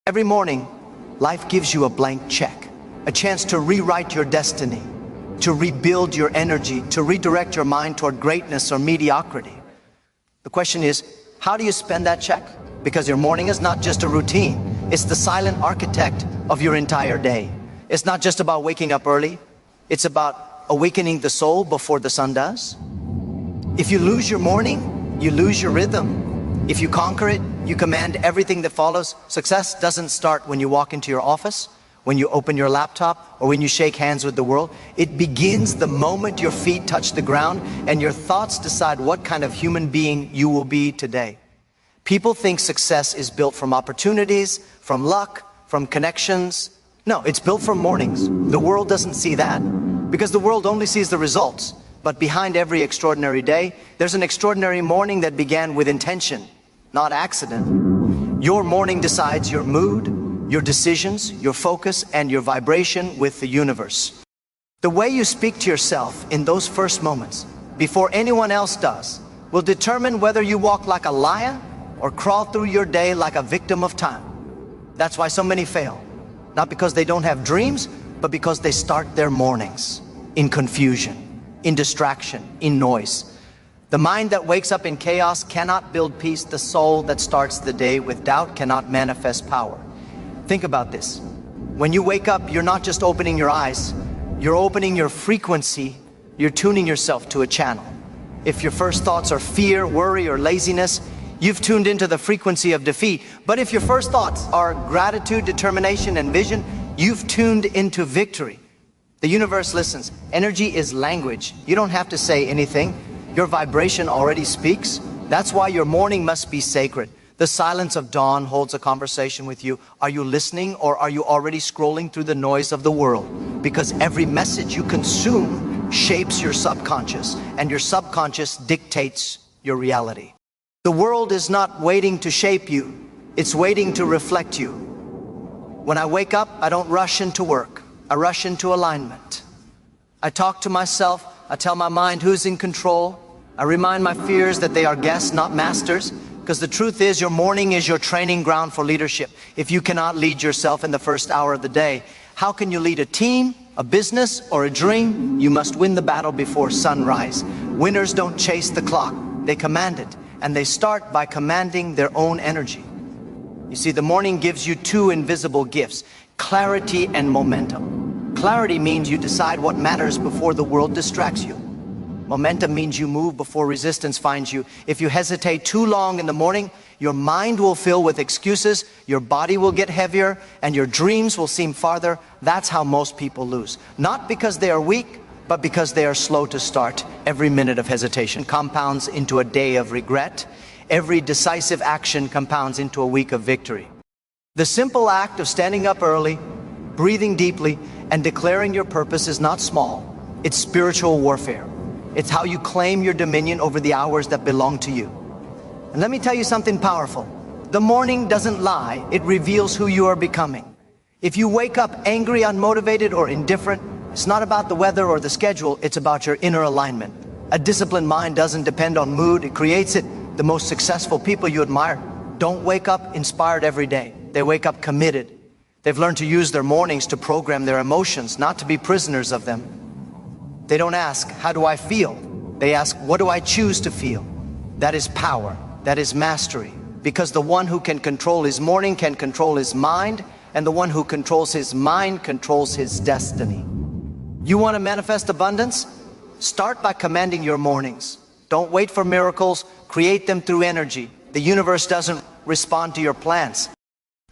Every morning, life gives you a blank check, a chance to rewrite your destiny, to rebuild your energy, to redirect your mind toward greatness or mediocrity. The question is, how do you spend that check? Because your morning is not just a routine, it's the silent architect of your entire day. It's not just about waking up early, it's about awakening the soul before the sun does. If you lose your morning, you lose your rhythm. If you conquer it, you command everything that follows. Success doesn't start when you walk into your office, when you open your laptop, or when you shake hands with the world. It begins the moment your feet touch the ground and your thoughts decide what kind of human being you will be today. People think success is built from opportunities, from luck, from connections. No, it's built from mornings. The world doesn't see that because the world only sees the results. But behind every extraordinary day, there's an extraordinary morning that began with intention, not accident. Your morning decides your mood, your decisions, your focus, and your vibration with the universe. The way you speak to yourself in those first moments, before anyone else does, will determine whether you walk like a lion or crawl through your day like a victim of time. That's why so many fail. Not because they don't have dreams, but because they start their mornings in confusion, in distraction, in noise. The mind that wakes up in chaos cannot build peace. The soul that starts the day with doubt cannot manifest power. Think about this. When you wake up, you're not just opening your eyes, you're opening your frequency, you're tuning yourself to a channel. If your first thoughts are fear, worry, or laziness, you've tuned into the frequency of defeat. But if your first thoughts are gratitude, determination, and vision, you've tuned into victory. The universe listens. Energy is language. You don't have to say anything. Your vibration already speaks. That's why your morning must be sacred. The silence of dawn holds a conversation with you. Are you listening, or are you already scrolling through the noise of the world? Because every message you consume shapes your subconscious, and your subconscious dictates your reality. The world is not waiting to shape you. It's waiting to reflect you. When I wake up, I don't rush into work. I rush into alignment. I talk to myself. I tell my mind who's in control. I remind my fears that they are guests, not masters. Because the truth is, your morning is your training ground for leadership. If you cannot lead yourself in the first hour of the day, how can you lead a team, a business, or a dream? You must win the battle before sunrise. Winners don't chase the clock. They command it. And they start by commanding their own energy. You see, the morning gives you two invisible gifts: clarity and momentum. Clarity means you decide what matters before the world distracts you. Momentum means you move before resistance finds you. If you hesitate too long in the morning, your mind will fill with excuses, your body will get heavier, and your dreams will seem farther. That's how most people lose. Not because they are weak, but because they are slow to start. Every minute of hesitation compounds into a day of regret. Every decisive action compounds into a week of victory. The simple act of standing up early, breathing deeply, and declaring your purpose is not small. It's spiritual warfare. It's how you claim your dominion over the hours that belong to you. And let me tell you something powerful. The morning doesn't lie. It reveals who you are becoming. If you wake up angry, unmotivated, or indifferent, it's not about the weather or the schedule. It's about your inner alignment. A disciplined mind doesn't depend on mood. It creates it. The most successful people you admire don't wake up inspired every day. They wake up committed. They've learned to use their mornings to program their emotions, not to be prisoners of them. They don't ask, how do I feel? They ask, what do I choose to feel? That is power. That is mastery. Because the one who can control his morning can control his mind, and the one who controls his mind controls his destiny. You want to manifest abundance? Start by commanding your mornings. Don't wait for miracles. Create them through energy. The universe doesn't respond to your plans.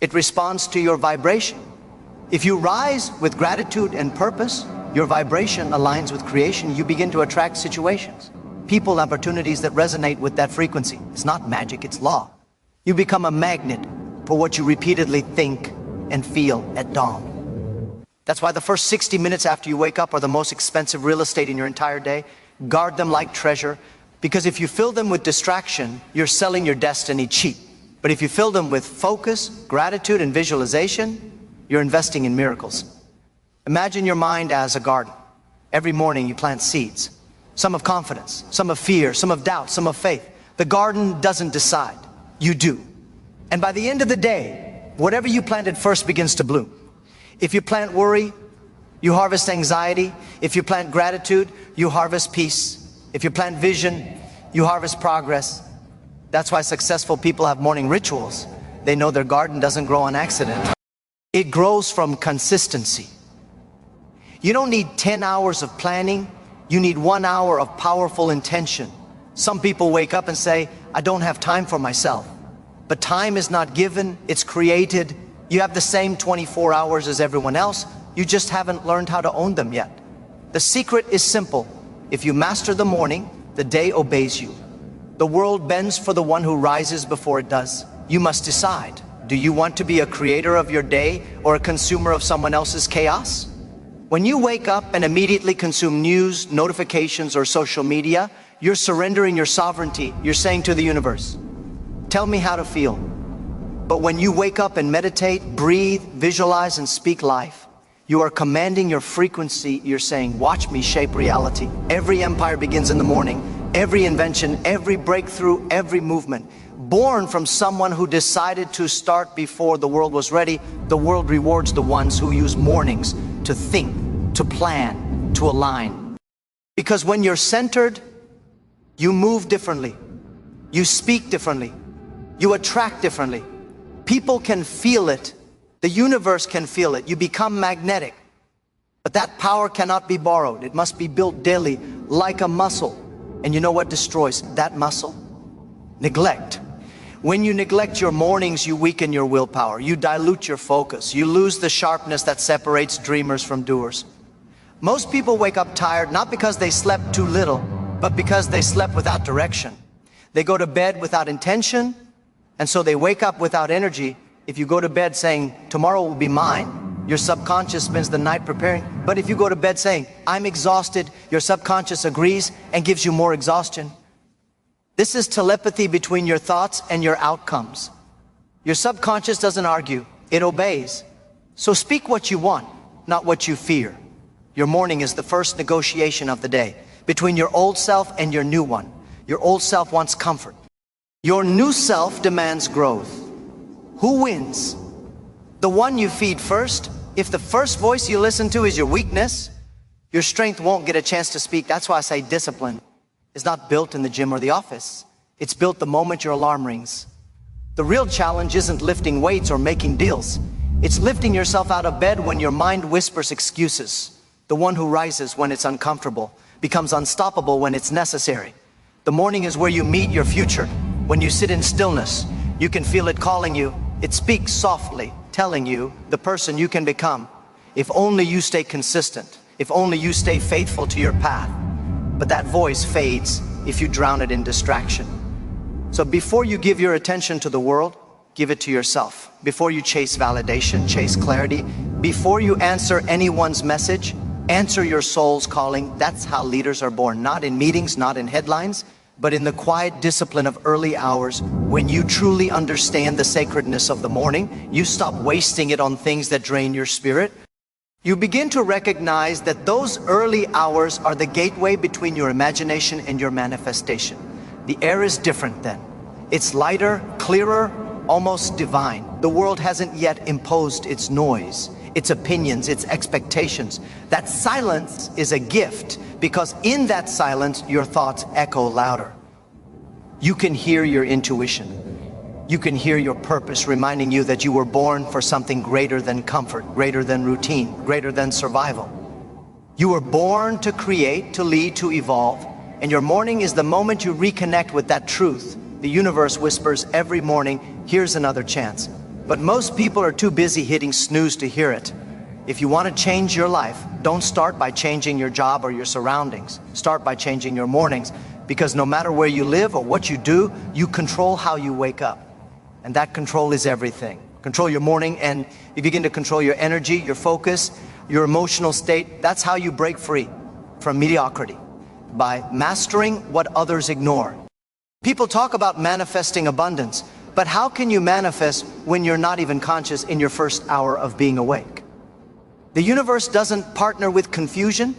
It responds to your vibration. If you rise with gratitude and purpose, your vibration aligns with creation. You begin to attract situations, people, opportunities that resonate with that frequency. It's not magic, it's law. You become a magnet for what you repeatedly think and feel at dawn. That's why the first 60 minutes after you wake up are the most expensive real estate in your entire day. Guard them like treasure, because if you fill them with distraction, you're selling your destiny cheap. But if you fill them with focus, gratitude, and visualization, you're investing in miracles. Imagine your mind as a garden. Every morning you plant seeds. Some of confidence, some of fear, some of doubt, some of faith. The garden doesn't decide. You do. And by the end of the day, Whatever you planted first begins to bloom. If you plant worry, you harvest anxiety. If you plant gratitude, you harvest peace. If you plant vision, you harvest progress. That's why successful people have morning rituals. They know their garden doesn't grow on accident. It grows from consistency. You don't need 10 hours of planning. You need 1 hour of powerful intention. Some people wake up and say, I don't have time for myself. But time is not given, it's created. You have the same 24 hours as everyone else. You just haven't learned how to own them yet. The secret is simple. If you master the morning, the day obeys you. The world bends for the one who rises before it does. You must decide. Do you want to be a creator of your day or a consumer of someone else's chaos? When you wake up and immediately consume news, notifications, or social media, you're surrendering your sovereignty. You're saying to the universe, tell me how to feel. But when you wake up and meditate, breathe, visualize, and speak life, you are commanding your frequency. You're saying, watch me shape reality. Every empire begins in the morning. Every invention, every breakthrough, every movement, born from someone who decided to start before the world was ready. The world rewards the ones who use mornings to think, to plan, to align. Because when you're centered, you move differently. You speak differently. You attract differently. People can feel it. The universe can feel it. You become magnetic. But that power cannot be borrowed. It must be built daily like a muscle. And you know what destroys that muscle? Neglect. When you neglect your mornings, you weaken your willpower. You dilute your focus. You lose the sharpness that separates dreamers from doers. Most people wake up tired, not because they slept too little, but because they slept without direction. They go to bed without intention, and so they wake up without energy. If you go to bed saying, tomorrow will be mine, your subconscious spends the night preparing. But if you go to bed saying, I'm exhausted, your subconscious agrees and gives you more exhaustion. This is telepathy between your thoughts and your outcomes. Your subconscious doesn't argue, it obeys. So speak what you want, not what you fear. Your morning is the first negotiation of the day between your old self and your new one. Your old self wants comfort. Your new self demands growth. Who wins? The one you feed first. If the first voice you listen to is your weakness, your strength won't get a chance to speak. That's why I say discipline is not built in the gym or the office. It's built the moment your alarm rings. The real challenge isn't lifting weights or making deals. It's lifting yourself out of bed when your mind whispers excuses. The one who rises when it's uncomfortable becomes unstoppable when it's necessary. The morning is where you meet your future. When you sit in stillness, you can feel it calling you. It speaks softly, telling you the person you can become. If only you stay consistent. If only you stay faithful to your path. But that voice fades if you drown it in distraction. So before you give your attention to the world, give it to yourself. Before you chase validation, chase clarity. Before you answer anyone's message, answer your soul's calling. That's how leaders are born. Not in meetings, not in headlines, but in the quiet discipline of early hours. When you truly understand the sacredness of the morning, you stop wasting it on things that drain your spirit. You begin to recognize that those early hours are the gateway between your imagination and your manifestation. The air is different then. It's lighter, clearer, almost divine. The world hasn't yet imposed its noise, its opinions, its expectations. That silence is a gift, because in that silence, your thoughts echo louder. You can hear your intuition. You can hear your purpose reminding you that you were born for something greater than comfort, greater than routine, greater than survival. You were born to create, to lead, to evolve. And your morning is the moment you reconnect with that truth. The universe whispers every morning, here's another chance. But most people are too busy hitting snooze to hear it. If you want to change your life, don't start by changing your job or your surroundings. Start by changing your mornings, because no matter where you live or what you do, you control how you wake up. And that control is everything. Control your morning, and you begin to control your energy, your focus, your emotional state. That's how you break free from mediocrity, by mastering what others ignore. People talk about manifesting abundance, but how can you manifest when you're not even conscious in your first hour of being awake? The universe doesn't partner with confusion,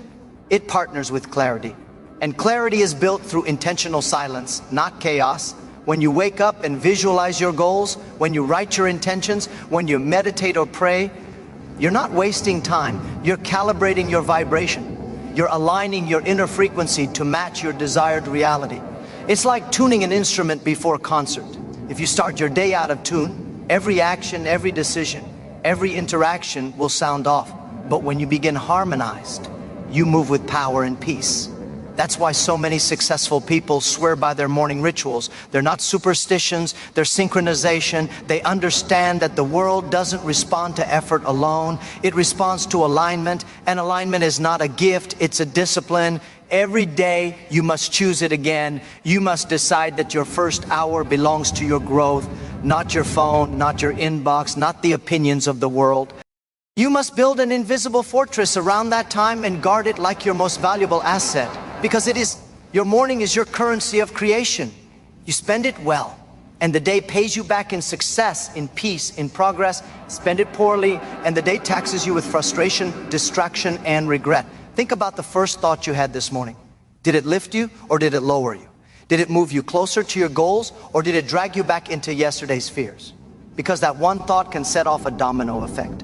it partners with clarity. And clarity is built through intentional silence, not chaos. When you wake up and visualize your goals, when you write your intentions, when you meditate or pray, you're not wasting time. You're calibrating your vibration. You're aligning your inner frequency to match your desired reality. It's like tuning an instrument before a concert. If you start your day out of tune, every action, every decision, every interaction will sound off. But when you begin harmonized, you move with power and peace. That's why so many successful people swear by their morning rituals. They're not superstitions, they're synchronization. They understand that the world doesn't respond to effort alone. It responds to alignment, and alignment is not a gift, it's a discipline. Every day you must choose it again. You must decide that your first hour belongs to your growth, not your phone, not your inbox, not the opinions of the world. You must build an invisible fortress around that time and guard it like your most valuable asset. Because your morning is your currency of creation. You spend it well, and the day pays you back in success, in peace, in progress. Spend it poorly, and the day taxes you with frustration, distraction, and regret. Think about the first thought you had this morning. Did it lift you, or did it lower you? Did it move you closer to your goals, or did it drag you back into yesterday's fears? Because that one thought can set off a domino effect.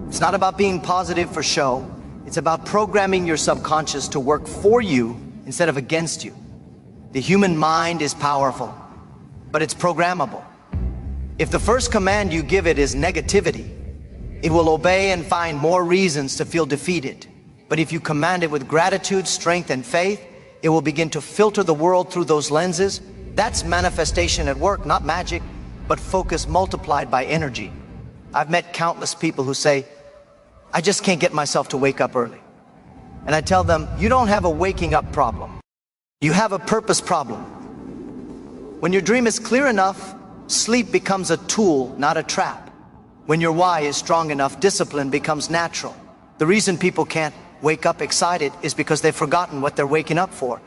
It's not about being positive for show. It's about programming your subconscious to work for you instead of against you. The human mind is powerful, but it's programmable. If the first command you give it is negativity, it will obey and find more reasons to feel defeated. But if you command it with gratitude, strength, and faith, it will begin to filter the world through those lenses. That's manifestation at work, not magic, but focus multiplied by energy. I've met countless people who say, I just can't get myself to wake up early. And I tell them, you don't have a waking up problem. You have a purpose problem. When your dream is clear enough, sleep becomes a tool, not a trap. When your why is strong enough, discipline becomes natural. The reason people can't wake up excited is because they've forgotten what they're waking up for.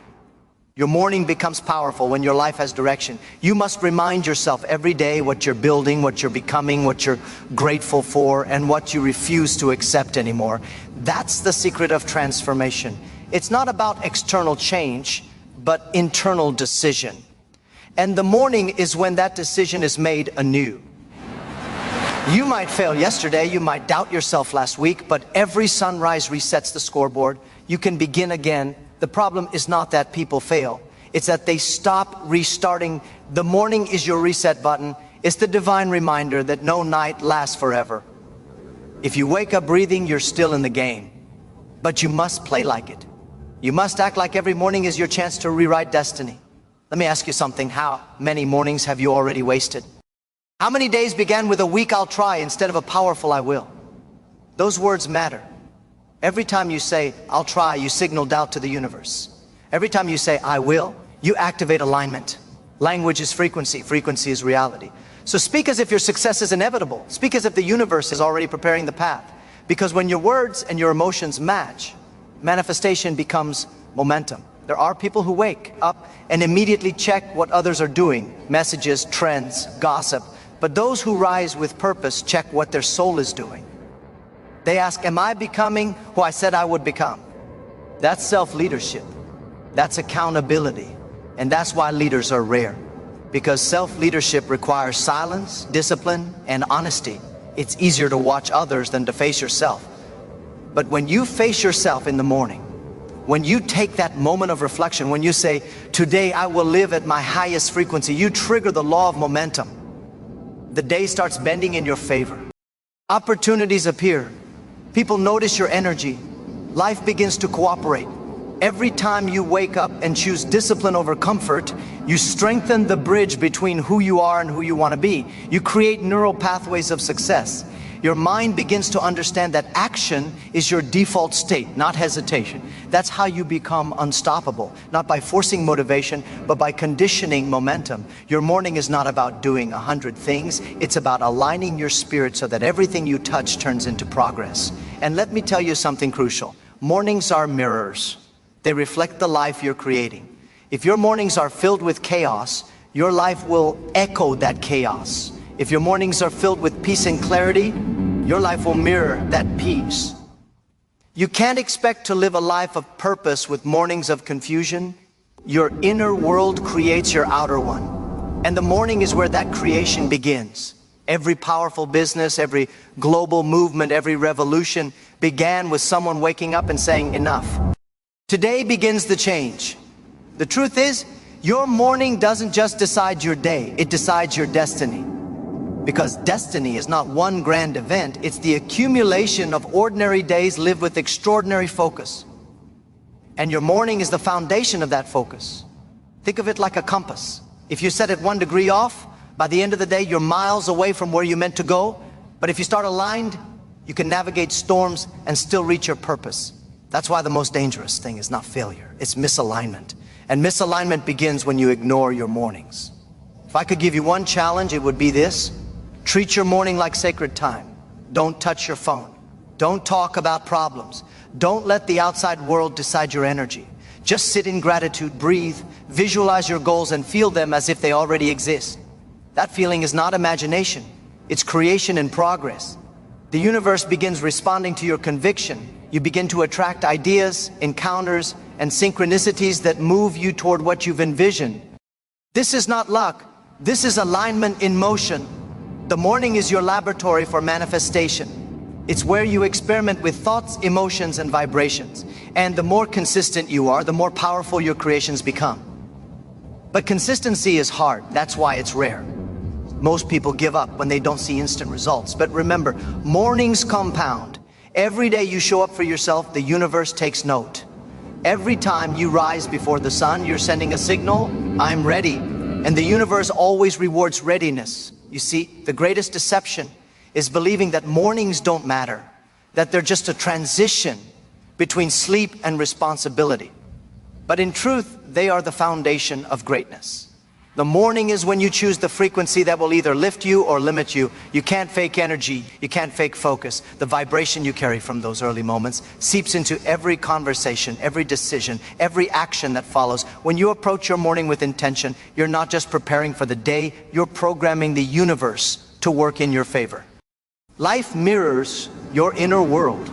Your morning becomes powerful when your life has direction. You must remind yourself every day what you're building, what you're becoming, what you're grateful for, and what you refuse to accept anymore. That's the secret of transformation. It's not about external change, but internal decision. And the morning is when that decision is made anew. You might fail yesterday, you might doubt yourself last week, but every sunrise resets the scoreboard. You can begin again. The problem is not that people fail. It's that they stop restarting. The morning is your reset button. It's the divine reminder that no night lasts forever. If you wake up breathing, you're still in the game. But you must play like it. You must act like every morning is your chance to rewrite destiny. Let me ask you something. How many mornings have you already wasted? How many days began with a weak I'll try instead of a powerful I will? Those words matter. Every time you say, I'll try, you signal doubt to the universe. Every time you say, I will, you activate alignment. Language is frequency. Frequency is reality. So speak as if your success is inevitable. Speak as if the universe is already preparing the path. Because when your words and your emotions match, manifestation becomes momentum. There are people who wake up and immediately check what others are doing. Messages, trends, gossip. But those who rise with purpose check what their soul is doing. They ask, am I becoming who I said I would become? That's self-leadership. That's accountability. And that's why leaders are rare. Because self-leadership requires silence, discipline, and honesty. It's easier to watch others than to face yourself. But when you face yourself in the morning, when you take that moment of reflection, when you say, today I will live at my highest frequency, you trigger the law of momentum. The day starts bending in your favor. Opportunities appear. People notice your energy. Life begins to cooperate. Every time you wake up and choose discipline over comfort, you strengthen the bridge between who you are and who you want to be. You create neural pathways of success. Your mind begins to understand that action is your default state, not hesitation. That's how you become unstoppable, not by forcing motivation, but by conditioning momentum. Your morning is not about doing 100 things. It's about aligning your spirit so that everything you touch turns into progress. And let me tell you something crucial. Mornings are mirrors. They reflect the life you're creating. If your mornings are filled with chaos, your life will echo that chaos. If your mornings are filled with peace and clarity, your life will mirror that peace. You can't expect to live a life of purpose with mornings of confusion. Your inner world creates your outer one. And the morning is where that creation begins. Every powerful business, every global movement, every revolution began with someone waking up and saying, enough. Today begins the change. The truth is, your morning doesn't just decide your day, it decides your destiny. Because destiny is not one grand event, it's the accumulation of ordinary days lived with extraordinary focus. And your morning is the foundation of that focus. Think of it like a compass. If you set it 1 degree off, by the end of the day, you're miles away from where you meant to go. But if you start aligned, you can navigate storms and still reach your purpose. That's why the most dangerous thing is not failure, it's misalignment. And misalignment begins when you ignore your mornings. If I could give you one challenge, it would be this. Treat your morning like sacred time. Don't touch your phone. Don't talk about problems. Don't let the outside world decide your energy. Just sit in gratitude, breathe, visualize your goals and feel them as if they already exist. That feeling is not imagination. It's creation in progress. The universe begins responding to your conviction. You begin to attract ideas, encounters, and synchronicities that move you toward what you've envisioned. This is not luck. This is alignment in motion. The morning is your laboratory for manifestation. It's where you experiment with thoughts, emotions, and vibrations. And the more consistent you are, the more powerful your creations become. But consistency is hard. That's why it's rare. Most people give up when they don't see instant results. But remember, mornings compound. Every day you show up for yourself, the universe takes note. Every time you rise before the sun, you're sending a signal, I'm ready. And the universe always rewards readiness. You see, the greatest deception is believing that mornings don't matter, that they're just a transition between sleep and responsibility. But in truth, they are the foundation of greatness. The morning is when you choose the frequency that will either lift you or limit you. You can't fake energy. You can't fake focus. The vibration you carry from those early moments seeps into every conversation, every decision, every action that follows. When you approach your morning with intention, you're not just preparing for the day, you're programming the universe to work in your favor. Life mirrors your inner world.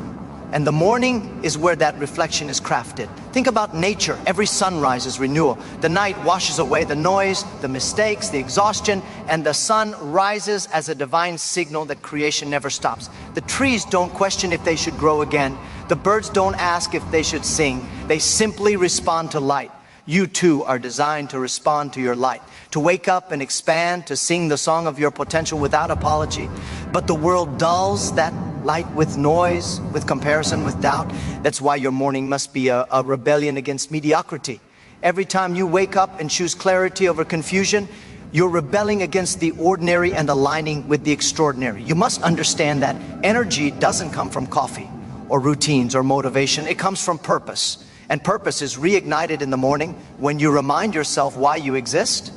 And the morning is where that reflection is crafted. Think about nature. Every sunrise is renewal. The night washes away the noise, the mistakes, the exhaustion, and the sun rises as a divine signal that creation never stops. The trees don't question if they should grow again. The birds don't ask if they should sing. They simply respond to light. You too are designed to respond to your light, to wake up and expand, to sing the song of your potential without apology. But the world dulls that light with noise, with comparison, with doubt. That's why your morning must be a rebellion against mediocrity. Every time you wake up and choose clarity over confusion, you're rebelling against the ordinary and aligning with the extraordinary. You must understand that energy doesn't come from coffee or routines or motivation. It comes from purpose. And purpose is reignited in the morning when you remind yourself why you exist.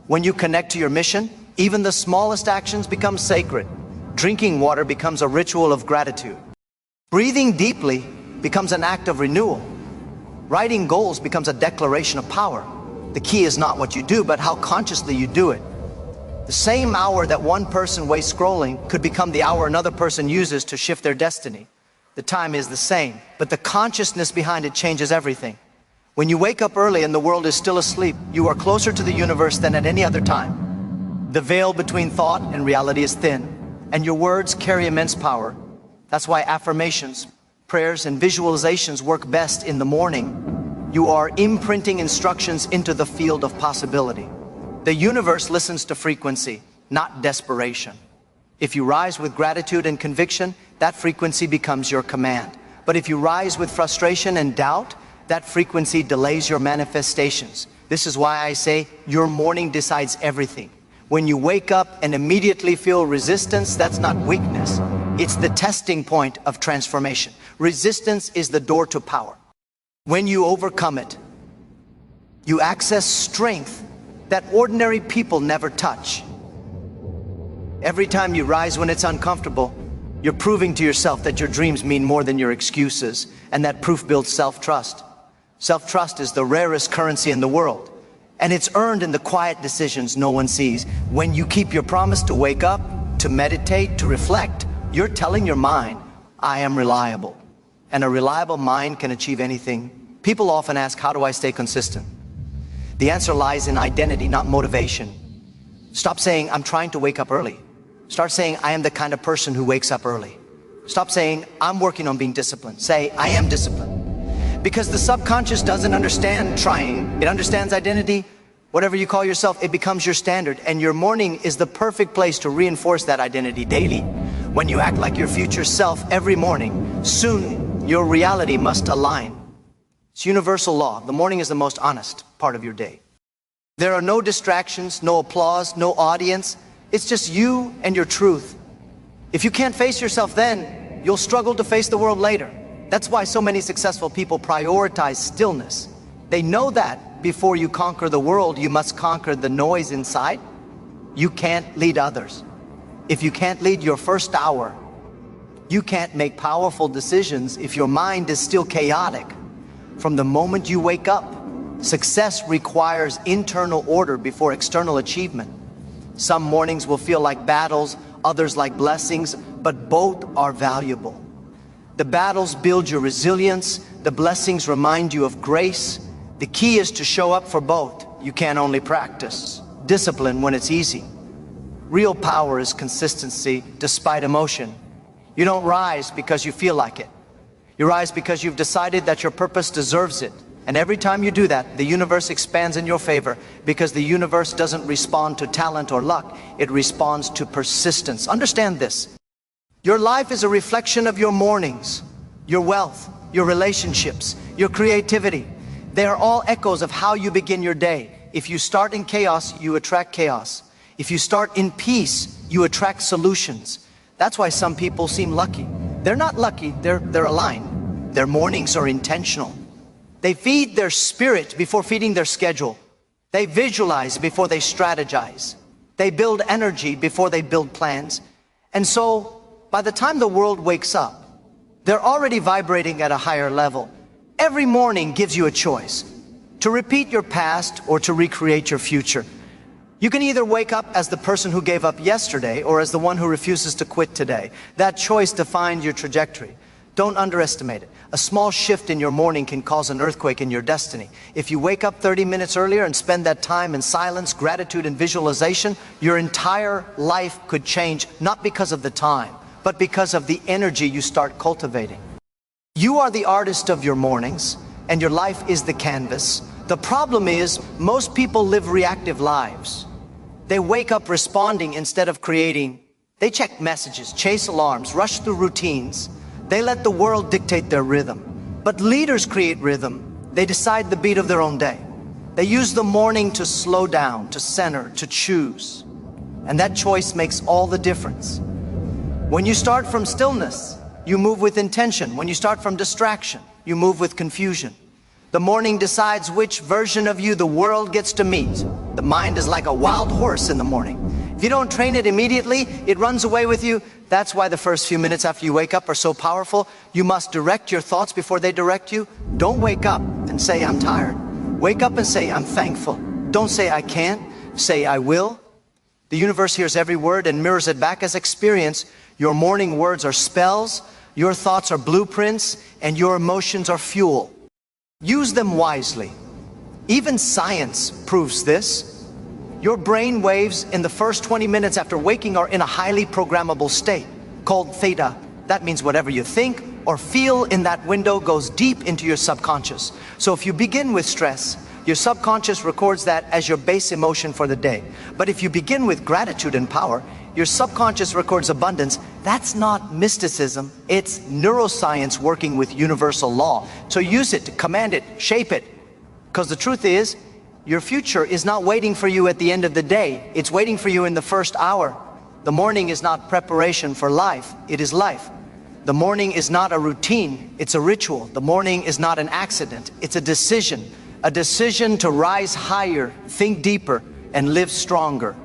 When you connect to your mission, even the smallest actions become sacred. Drinking water becomes a ritual of gratitude. Breathing deeply becomes an act of renewal. Writing goals becomes a declaration of power. The key is not what you do, but how consciously you do it. The same hour that one person wastes scrolling could become the hour another person uses to shift their destiny. The time is the same, but the consciousness behind it changes everything. When you wake up early and the world is still asleep, you are closer to the universe than at any other time. The veil between thought and reality is thin, and your words carry immense power. That's why affirmations, prayers, and visualizations work best in the morning. You are imprinting instructions into the field of possibility. The universe listens to frequency, not desperation. If you rise with gratitude and conviction, that frequency becomes your command. But if you rise with frustration and doubt, that frequency delays your manifestations. This is why I say your morning decides everything. When you wake up and immediately feel resistance, that's not weakness. It's the testing point of transformation. Resistance is the door to power. When you overcome it, you access strength that ordinary people never touch. Every time you rise when it's uncomfortable, you're proving to yourself that your dreams mean more than your excuses, and that proof builds self-trust. Self-trust is the rarest currency in the world, and it's earned in the quiet decisions no one sees. When you keep your promise to wake up, to meditate, to reflect, you're telling your mind, I am reliable. And a reliable mind can achieve anything. People often ask, how do I stay consistent? The answer lies in identity, not motivation. Stop saying, I'm trying to wake up early. Start saying, I am the kind of person who wakes up early. Stop saying, I'm working on being disciplined. Say, I am disciplined. Because the subconscious doesn't understand trying. It understands identity. Whatever you call yourself, it becomes your standard. And your morning is the perfect place to reinforce that identity daily. When you act like your future self every morning, soon your reality must align. It's universal law. The morning is the most honest part of your day. There are no distractions, no applause, no audience. It's just you and your truth. If you can't face yourself then, you'll struggle to face the world later. That's why so many successful people prioritize stillness. They know that before you conquer the world, you must conquer the noise inside. You can't lead others. If you can't lead your first hour, you can't make powerful decisions if your mind is still chaotic. From the moment you wake up, success requires internal order before external achievement. Some mornings will feel like battles, others like blessings, but both are valuable. The battles build your resilience, the blessings remind you of grace. The key is to show up for both. You can't only practice discipline when it's easy. Real power is consistency despite emotion. You don't rise because you feel like it. You rise because you've decided that your purpose deserves it. And every time you do that, the universe expands in your favor, because the universe doesn't respond to talent or luck. It responds to persistence. Understand this. Your life is a reflection of your mornings, your wealth, your relationships, your creativity. They are all echoes of how you begin your day. If you start in chaos, you attract chaos. If you start in peace, you attract solutions. That's why some people seem lucky. They're not lucky, they're aligned. Their mornings are intentional. They feed their spirit before feeding their schedule. They visualize before they strategize. They build energy before they build plans. And so, by the time the world wakes up, they're already vibrating at a higher level. Every morning gives you a choice to repeat your past or to recreate your future. You can either wake up as the person who gave up yesterday or as the one who refuses to quit today. That choice defines your trajectory. Don't underestimate it. A small shift in your morning can cause an earthquake in your destiny. If you wake up 30 minutes earlier and spend that time in silence, gratitude, and visualization, your entire life could change, not because of the time, but because of the energy you start cultivating. You are the artist of your mornings, and your life is the canvas. The problem is, most people live reactive lives. They wake up responding instead of creating. They check messages, chase alarms, rush through routines. They let the world dictate their rhythm. But leaders create rhythm. They decide the beat of their own day. They use the morning to slow down, to center, to choose. And that choice makes all the difference. When you start from stillness, you move with intention. When you start from distraction, you move with confusion. The morning decides which version of you the world gets to meet. The mind is like a wild horse in the morning. If you don't train it immediately, it runs away with you. That's why the first few minutes after you wake up are so powerful. You must direct your thoughts before they direct you. Don't wake up and say, I'm tired. Wake up and say, I'm thankful. Don't say, I can't. Say, I will. The universe hears every word and mirrors it back as experience. Your morning words are spells, your thoughts are blueprints, and your emotions are fuel. Use them wisely. Even science proves this. Your brain waves in the first 20 minutes after waking are in a highly programmable state called theta. That means whatever you think or feel in that window goes deep into your subconscious. So if you begin with stress, your subconscious records that as your base emotion for the day. But if you begin with gratitude and power, your subconscious records abundance. That's not mysticism, it's neuroscience working with universal law. So use it, command it, shape it. Because the truth is, your future is not waiting for you at the end of the day. It's waiting for you in the first hour. The morning is not preparation for life, it is life. The morning is not a routine, it's a ritual. The morning is not an accident, it's a decision. A decision to rise higher, think deeper, and live stronger.